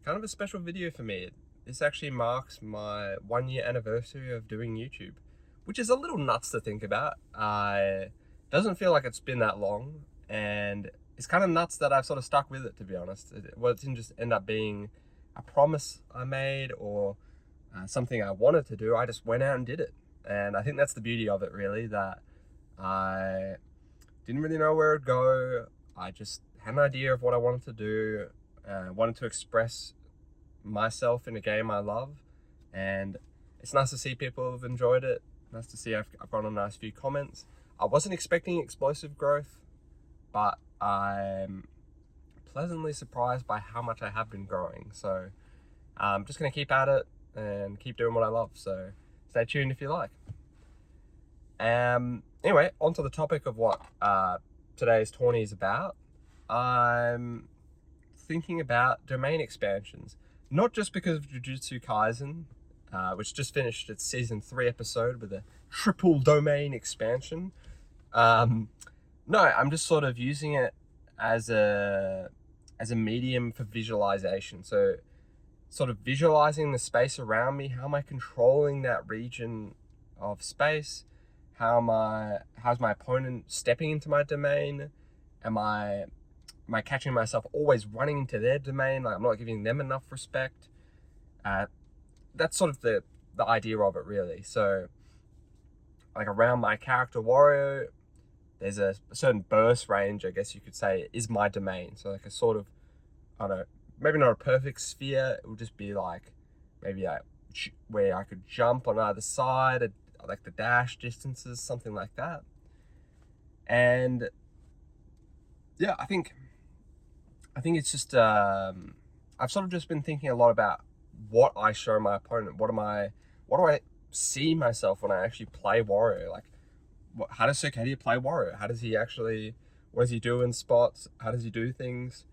kind of a special video for me. This actually marks my 1 year anniversary of doing YouTube, which is a little nuts to think about. Doesn't feel like it's been that long, and it's kind of nuts that I've sort of stuck with it, to be honest. It didn't just end up being a promise I made or something I wanted to do. I just went out and did it. And I think that's the beauty of it, really, that I didn't really know where it'd go. I just had an idea of what I wanted to do, wanted to express myself in a game I love, and it's nice to see people have enjoyed it. Nice to see I've got a nice few comments. I wasn't expecting explosive growth, but I'm pleasantly surprised by how much I have been growing. So I'm just going to keep at it and keep doing what I love. So stay tuned if you like. Anyway, on to the topic of what today's tourney is about. I'm thinking about domain expansions, not just because of Jujutsu Kaisen, which just finished its season 3 episode with a triple domain expansion. No, I'm just sort of using it as a medium for visualization. So sort of visualizing the space around me. How am I controlling that region of space? How's my opponent stepping into my domain? Am I catching myself always running into their domain? Like, I'm not giving them enough respect. That's sort of the idea of it, really. So like around my character Wario, there's a certain burst range, I guess you could say, is my domain. So like a sort of, I don't know, maybe not a perfect sphere. It would just be like maybe where I could jump on either side, like the dash distances, something like that. And yeah, I think it's just I've sort of just been thinking a lot about what I show my opponent. What do I see myself when I actually play Wario? Like, how does Cyrcadia play Wario? What does he do in spots? How does he do things?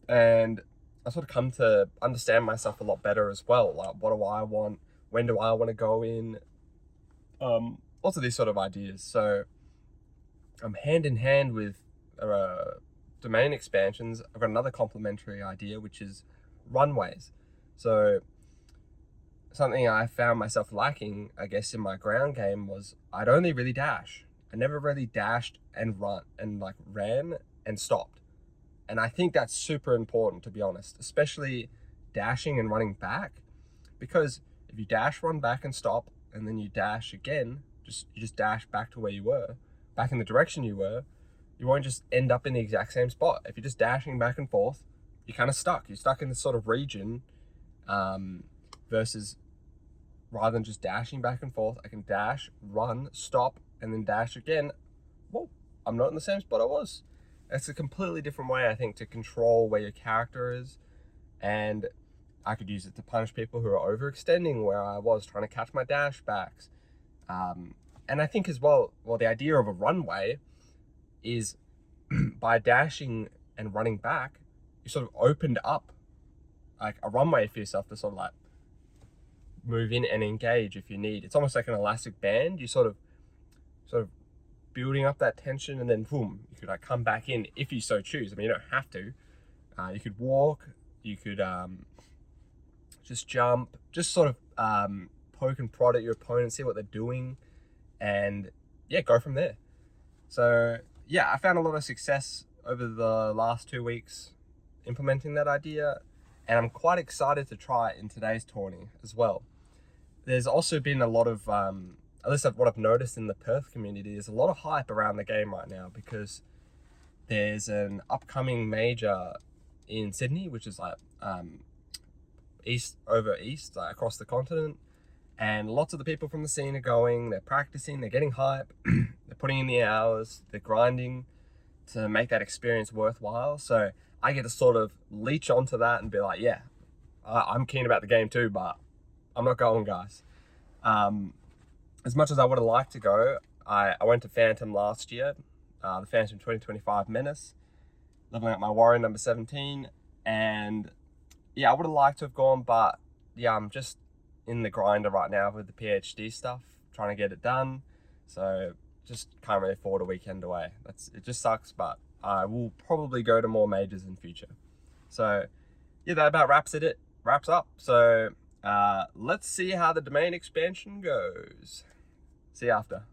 And I sort of come to understand myself a lot better as well. Like, what do I want? When do I want to go in? Lots of these sort of ideas. So I'm hand in hand with domain expansions. I've got another complementary idea, which is runways. So something I found myself lacking, I guess, in my ground game was I'd only really dash. I never really dashed and ran and stopped. And I think that's super important, to be honest, especially dashing and running back, because if you dash, run back and stop, and then you dash again, you just dash back to where you were, back in the direction you were, you won't just end up in the exact same spot. If you're just dashing back and forth, you're kind of stuck. You're stuck in this sort of region, versus rather than just dashing back and forth, I can dash, run, stop, and then dash again. Well, I'm not in the same spot I was. It's a completely different way, I think, to control where your character is. And I could use it to punish people who are overextending where I was, trying to catch my dash backs. And I think as well, the idea of a runway is by dashing and running back, you sort of opened up like a runway for yourself to sort of like move in and engage if you need. It's almost like an elastic band. You sort of building up that tension, and then boom, you could like come back in if you so choose. I mean, you don't have to. You could walk, you could just jump, just sort of poke and prod at your opponent, see what they're doing, and yeah, go from there. So yeah, I found a lot of success over the last 2 weeks implementing that idea, and I'm quite excited to try it in today's tourney as well. There's also been a lot of, at least what I've noticed in the Perth community, there's a lot of hype around the game right now because there's an upcoming major in Sydney, which is like east, like across the continent, and lots of the people from the scene are going, they're practicing, they're getting hype, they're putting in the hours, they're grinding to make that experience worthwhile. So I get to sort of leech onto that and be like, yeah, I'm keen about the game too, but I'm not going, guys. As much as I would have liked to go, I went to Phantom last year, the Phantom 2025 Menace, leveling up my Wario number 17, and yeah, I would have liked to have gone, but yeah, I'm just in the grinder right now with the PhD stuff, trying to get it done, so just can't really afford a weekend away. It just sucks, but I will probably go to more majors in future. So yeah, that about wraps up. So let's see how the domain expansion goes. See you after.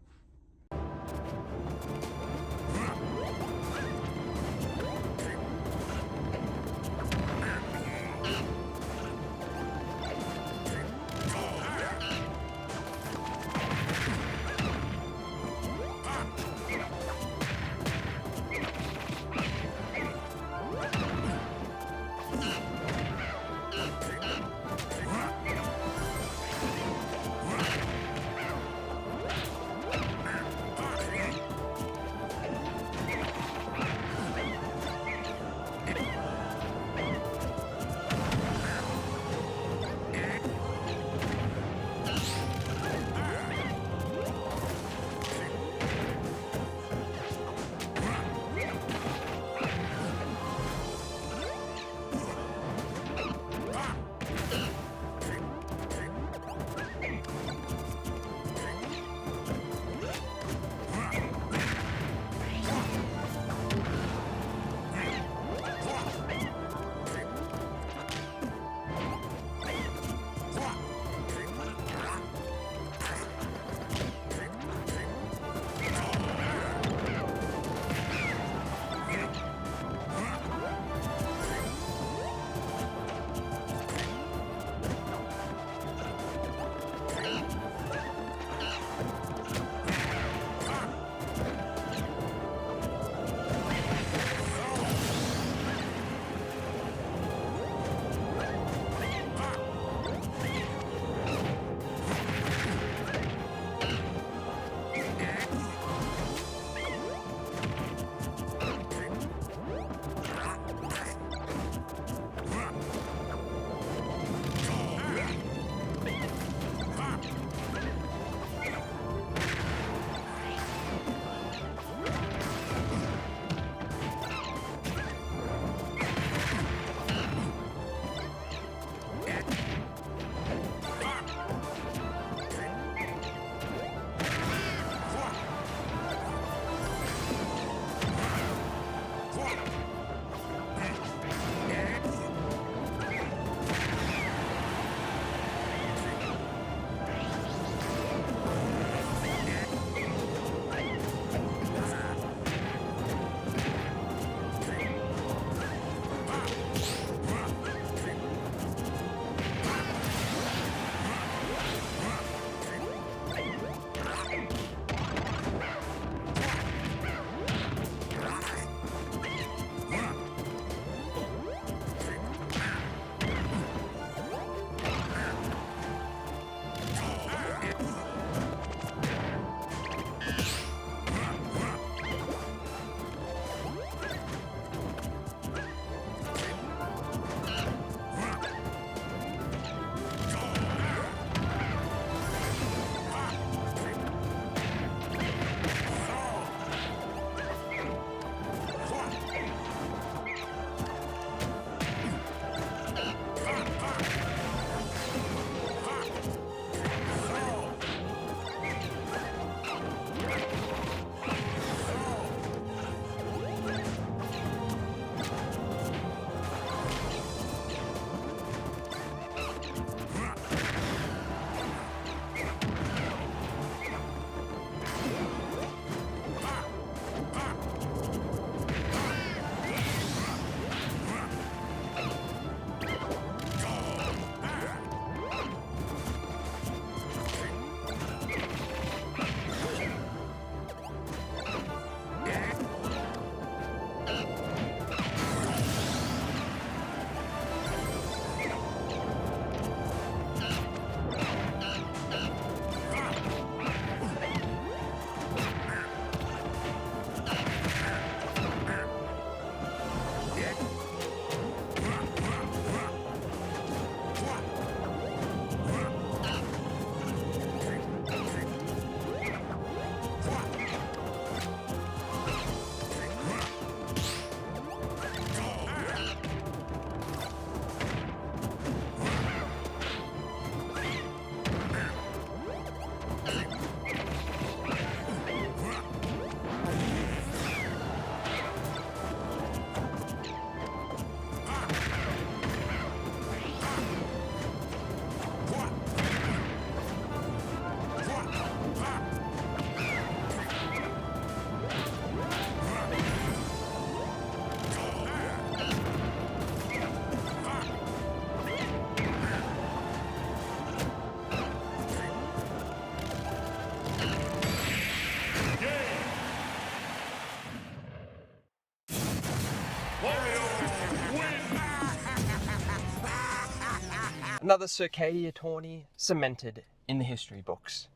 Another Cyrcadia tourney cemented in the history books.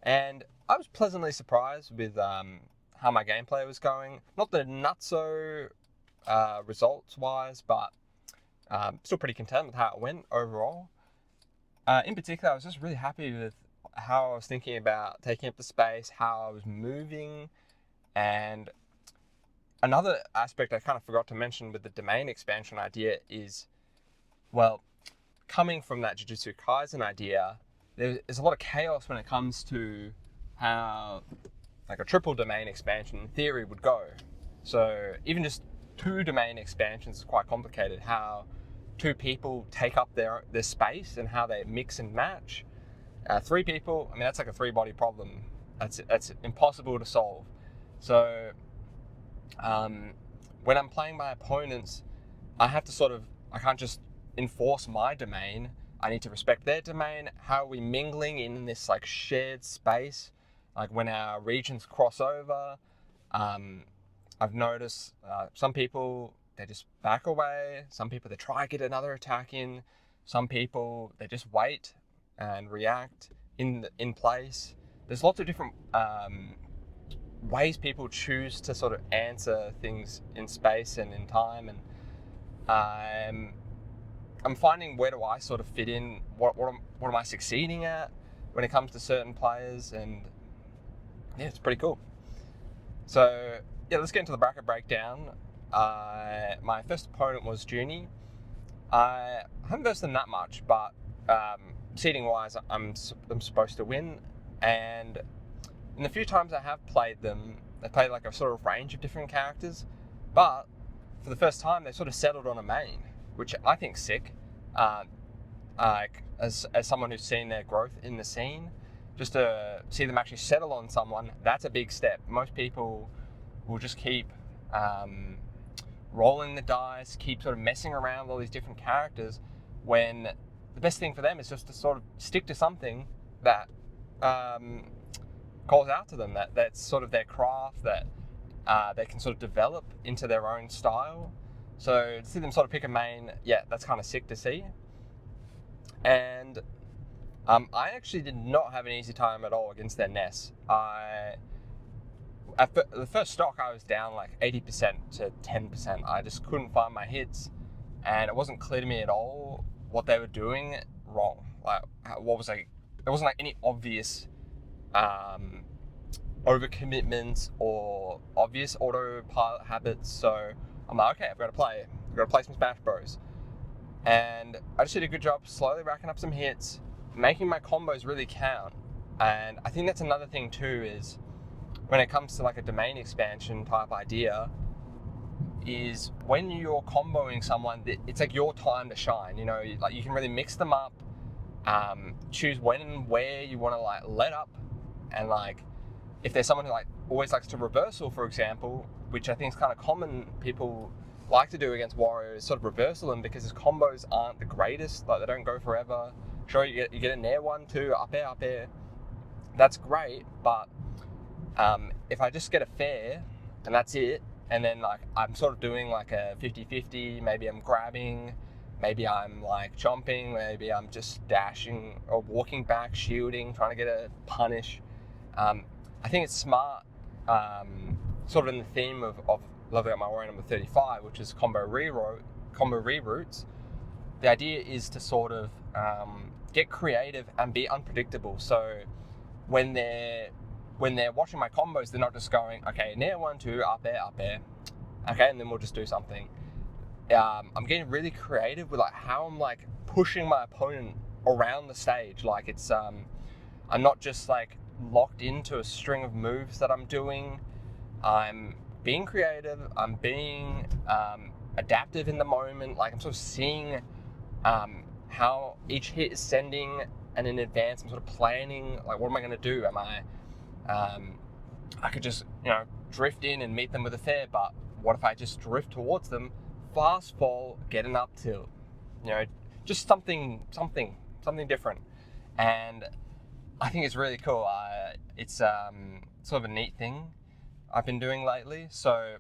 And I was pleasantly surprised with how my gameplay was going. Not the so results wise, but still pretty content with how it went overall. In particular, I was just really happy with how I was thinking about taking up the space, how I was moving, and another aspect I kind of forgot to mention with the domain expansion idea is, well, coming from that Jujutsu Kaisen idea, there's a lot of chaos when it comes to how like a triple domain expansion in theory would go. So even just 2 domain expansions is quite complicated. How 2 people take up their space and how they mix and match. 3 people, I mean, that's like a 3-body problem. That's impossible to solve. So when I'm playing my opponents, I have to I can't just enforce my domain. I need to respect their domain. How are we mingling in this like shared space? Like when our regions cross over, I've noticed some people, they just back away. Some people, they try to get another attack in. Some people, they just wait and react in place. There's lots of different ways people choose to sort of answer things in space and in time, and I'm finding where do I sort of fit in, what am I succeeding at when it comes to certain players, and yeah, it's pretty cool. So yeah, let's get into the bracket breakdown. My first opponent was Junie. I haven't versed them that much, but seeding wise, I'm supposed to win, and in the few times I have played them, they played like a sort of range of different characters, but for the first time, they sort of settled on a main, which I think's sick. Like as someone who's seen their growth in the scene, just to see them actually settle on someone, that's a big step. Most people will just keep rolling the dice, keep sort of messing around with all these different characters, when the best thing for them is just to sort of stick to something that calls out to them, that's sort of their craft, that they can sort of develop into their own style. So to see them sort of pick a main, yeah, that's kind of sick to see. And I actually did not have an easy time at all against their Ness. At the first stock, I was down like 80% to 10%. I just couldn't find my hits, and it wasn't clear to me at all what they were doing wrong. Like, what was like, there wasn't like any obvious overcommitments or obvious autopilot habits. So I'm like, okay, I've got to play some Smash Bros. And I just did a good job slowly racking up some hits, making my combos really count. And I think that's another thing too, is when it comes to like a domain expansion type idea, is when you're comboing someone, it's like your time to shine. You know, like you can really mix them up, choose when and where you want to like let up, and like if there's someone who like always likes to reversal, for example, which I think is kind of common, people like to do against Wario, is sort of reversal them because his combos aren't the greatest. Like they don't go forever. Sure, you get a nair 1, 2, up air. That's great, but if I just get a fair and that's it, and then like I'm sort of doing like a 50-50, maybe I'm grabbing, maybe I'm like jumping, maybe I'm just dashing or walking back, shielding, trying to get a punish. I think it's smart, sort of in the theme of Level Up My Warrior number 35, which is combo reroutes. The idea is to sort of get creative and be unpredictable. So when they're watching my combos, they're not just going, okay, nair 1, 2, up air, okay, and then we'll just do something. I'm getting really creative with like how I'm like pushing my opponent around the stage. Like it's I'm not just like locked into a string of moves that I'm doing. I'm being creative. I'm being adaptive in the moment. Like I'm sort of seeing how each hit is sending, and in advance I'm sort of planning like what am I going to do? Am I could just, you know, drift in and meet them with a fair, but what if I just drift towards them, fast fall, get an up tilt, you know, just something different. And I think it's really cool. It's sort of a neat thing I've been doing lately. So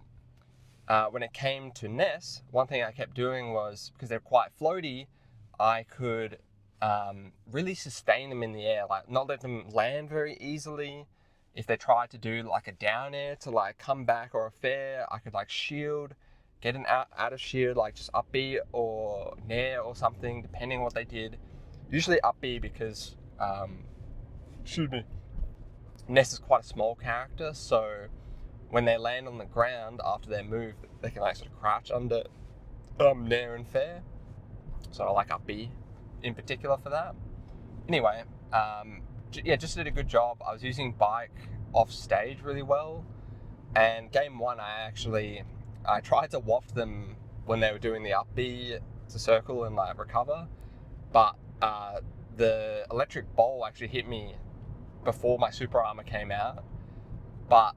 when it came to Ness, one thing I kept doing was, because they're quite floaty, I could really sustain them in the air, like not let them land very easily. If they try to do like a down air to like come back or a fair, I could like shield, get an out of shield, like just up B or nair or something, depending on what they did. Usually up B because, excuse me, Ness is quite a small character, so when they land on the ground after their move, they can like sort of crouch under nair and fair. So I like up B in particular for that. Anyway, yeah, just did a good job. I was using bike off stage really well, and game one I tried to waft them when they were doing the up B to circle and like recover, but the electric bowl actually hit me before my super armor came out, but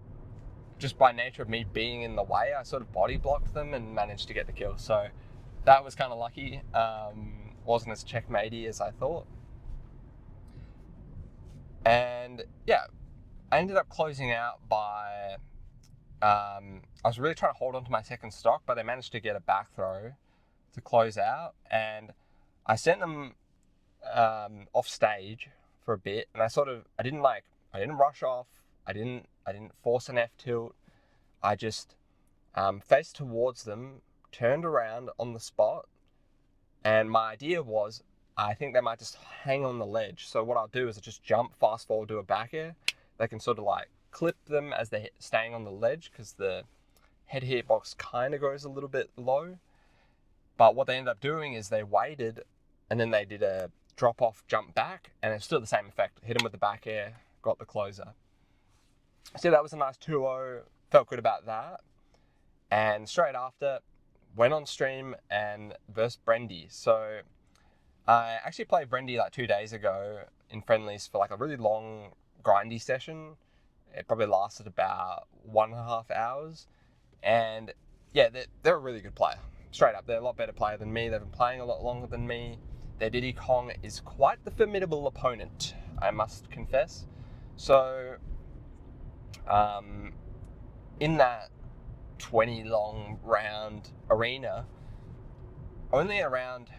just by nature of me being in the way, I sort of body blocked them and managed to get the kill. So that was kind of lucky. Wasn't as checkmatey as I thought. And yeah, I ended up closing out by, I was really trying to hold on to my second stock, but they managed to get a back throw to close out. And I sent them off stage for a bit, and I didn't rush off. I didn't force an F tilt. I just faced towards them, turned around on the spot, and my idea was, I think they might just hang on the ledge. So what I'll do is I just jump, fast forward, do a back air. They can sort of like clip them as they're staying on the ledge because the head hitbox kind of goes a little bit low. But what they ended up doing is they waited, and then they did a drop off, jump back, and it's still the same effect. Hit them with the back air, got the closer. So that was a nice 2-0, felt good about that. And straight after, went on stream and versed Brendy. So I actually played Brendy like 2 days ago in friendlies for like a really long grindy session. It probably lasted about 1.5 hours. And yeah, they're a really good player. Straight up, they're a lot better player than me. They've been playing a lot longer than me. Their Diddy Kong is quite the formidable opponent, I must confess. So in that 20 long round arena, only around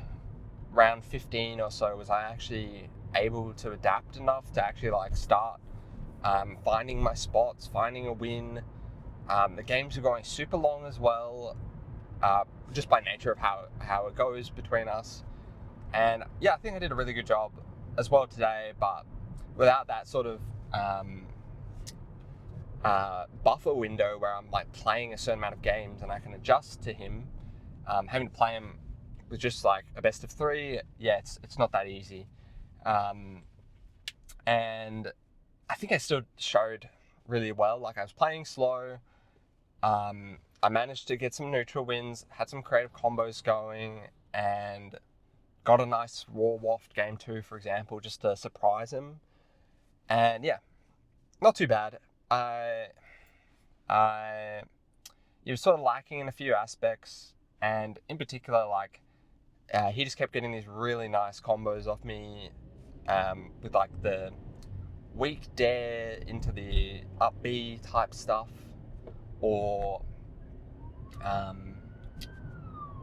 round 15 or so was I actually able to adapt enough to actually like start finding my spots, finding a win. The games were going super long as well, just by nature of how it goes between us. And yeah, I think I did a really good job as well today, but without that sort of buffer window where I'm like playing a certain amount of games and I can adjust to him, having to play him with just like a best of 3, yeah, it's not that easy. And I think I still showed really well. Like I was playing slow. I managed to get some neutral wins, had some creative combos going, and got a nice raw waft game 2, for example, just to surprise him. And yeah, not too bad. He was sort of lacking in a few aspects, and in particular, like he just kept getting these really nice combos off me, with like the weak dare into the up B type stuff, or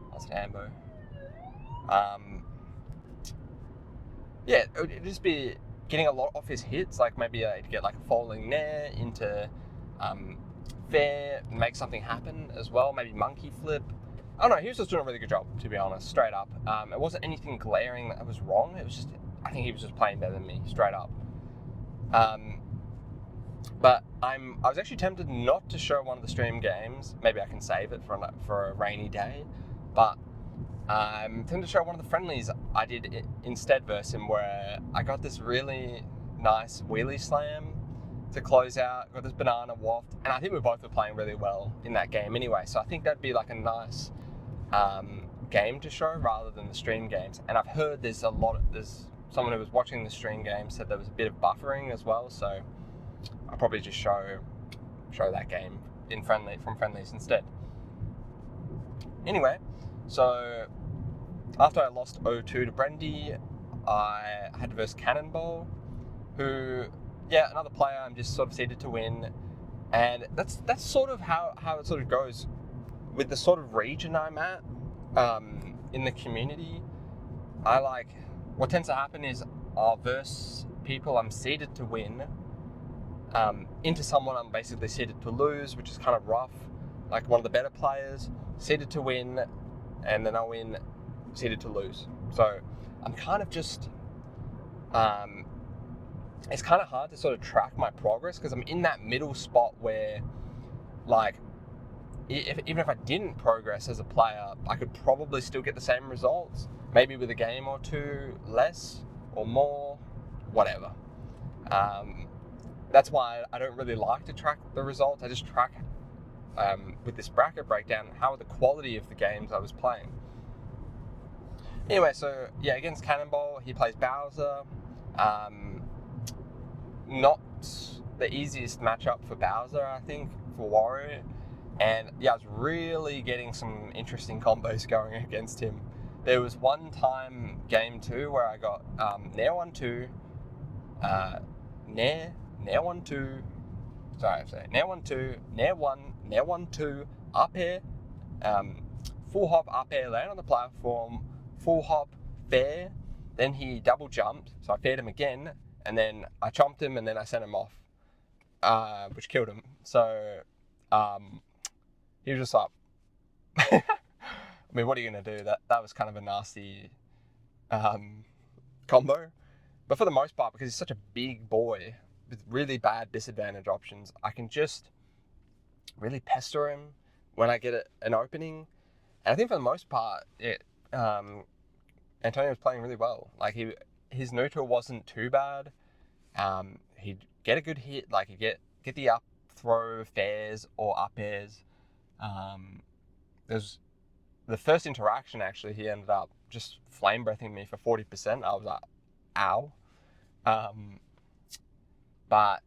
what's it, ambo? Yeah, it would just be getting a lot off his hits, like maybe to get like a falling nair into fair, make something happen as well, maybe monkey flip. I don't know, he was just doing a really good job, to be honest, straight up. It wasn't anything glaring that was wrong, it was just, I think he was just playing better than me, straight up. But I was actually tempted not to show one of the stream games. Maybe I can save it for a rainy day. But I'm tempted to show one of the friendlies I did instead versus him, where I got this really nice wheelie slam to close out, got this banana waft, and I think we both were playing really well in that game anyway. So I think that'd be like a nice game to show rather than the stream games. And I've heard there's someone who was watching the stream game said there was a bit of buffering as well, so I'll probably just show that game from friendlies instead. Anyway, so after I lost 0-2 to Brendy, I had to verse Cannonball, who, yeah, another player I'm just sort of seeded to win, and that's sort of how it sort of goes with the sort of region I'm at in the community. I like what tends to happen is versus people I'm seeded to win, into someone I'm basically seeded to lose, which is kind of rough. Like one of the better players, seeded to win, and then I win, seeded to lose. So I'm kind of just, it's kind of hard to sort of track my progress because I'm in that middle spot where, like, even if I didn't progress as a player, I could probably still get the same results, maybe with a game or two less or more, whatever. That's why I don't really like to track the results. I just track, with this bracket breakdown, how are the quality of the games I was playing. Anyway, so yeah, against Cannonball, he plays Bowser. Not the easiest matchup for Bowser, I think, for Wario. And yeah, I was really getting some interesting combos going against him. There was one time, game 2, where I got Nair 1-2, Nair 1-2, Nair 1-2, Nair 1, Nair 1-2, up air, full hop up air, land on the platform, full hop, fair, then he double jumped, so I faired him again, and then I chomped him, and then I sent him off, which killed him. So, he was just like, I mean, what are you going to do? That was kind of a nasty combo. But for the most part, because he's such a big boy with really bad disadvantage options, I can just really pester him when I get an opening. And I think for the most part, Antonio was playing really well. Like, his neutral wasn't too bad. He'd get a good hit, like he'd get the up throw fairs or up airs. There's the first interaction, actually, he ended up just flame breathing me for 40%. I was like, ow. But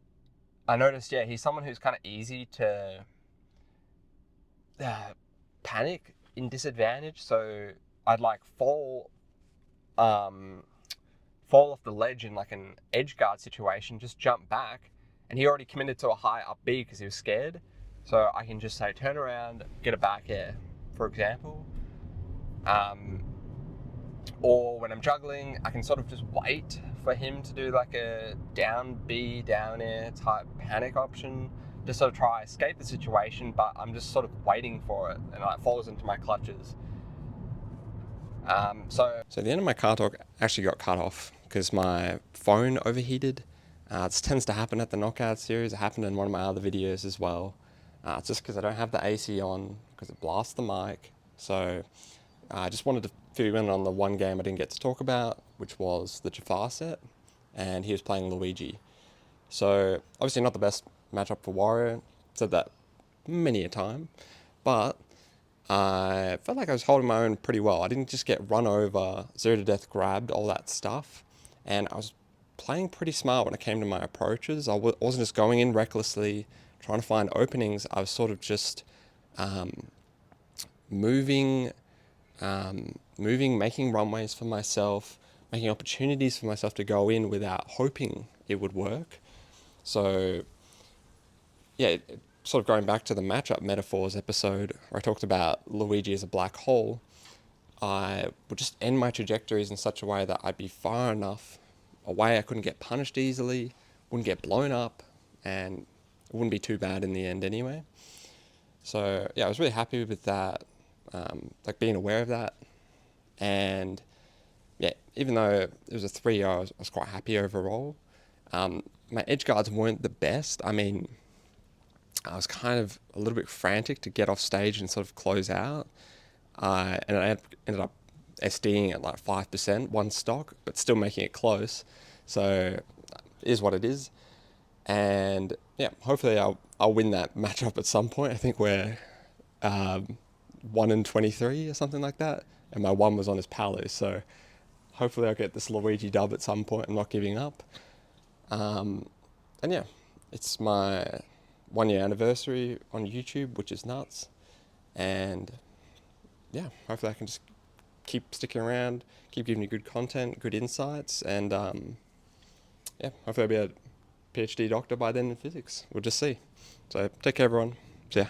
I noticed, yeah, he's someone who's kind of easy to panic in disadvantage. So I'd like fall off the ledge in like an edge guard situation, just jump back, and he already committed to a high up B because he was scared. So I can just say turn around, get a back air, for example. Or when I'm juggling, I can sort of just wait for him to do like a down B, down air type panic option, just sort of try escape the situation, but I'm just sort of waiting for it, and it falls into my clutches. So the end of my car talk actually got cut off because my phone overheated. This tends to happen at the Knockout series. It happened in one of my other videos as well. It's just because I don't have the AC on because it blasts the mic. So I just wanted to fill you in on the one game I didn't get to talk about, which was the Jafar set, and he was playing Luigi. So obviously not the best matchup for Wario. Said that many a time, but I felt like I was holding my own pretty well. I didn't just get run over, 0 to death grabbed, all that stuff. And I was playing pretty smart when it came to my approaches. I wasn't just going in recklessly, trying to find openings. I was sort of just moving, making runways for myself, making opportunities for myself to go in without hoping it would work. So, yeah, sort of going back to the matchup metaphors episode where I talked about Luigi as a black hole, I would just end my trajectories in such a way that I'd be far enough away I couldn't get punished easily, wouldn't get blown up, and it wouldn't be too bad in the end anyway. So yeah, I was really happy with that, like being aware of that. And yeah, even though it was a 3-0, I was quite happy overall. My edge guards weren't the best. I mean, I was kind of a little bit frantic to get off stage and sort of close out. And I ended up SDing at like 5%, one stock, but still making it close. So it is what it is. And yeah, hopefully I'll win that matchup at some point. I think we're 1-23 or something like that. And my 1 was on his Palu. So hopefully I'll get this Luigi dub at some point. I'm not giving up. And yeah, it's my 1-year anniversary on YouTube, which is nuts. And yeah, hopefully I can just keep sticking around, keep giving you good content, good insights, and yeah, hopefully I'll be a PhD doctor by then in physics. We'll just see. So take care, everyone. See ya.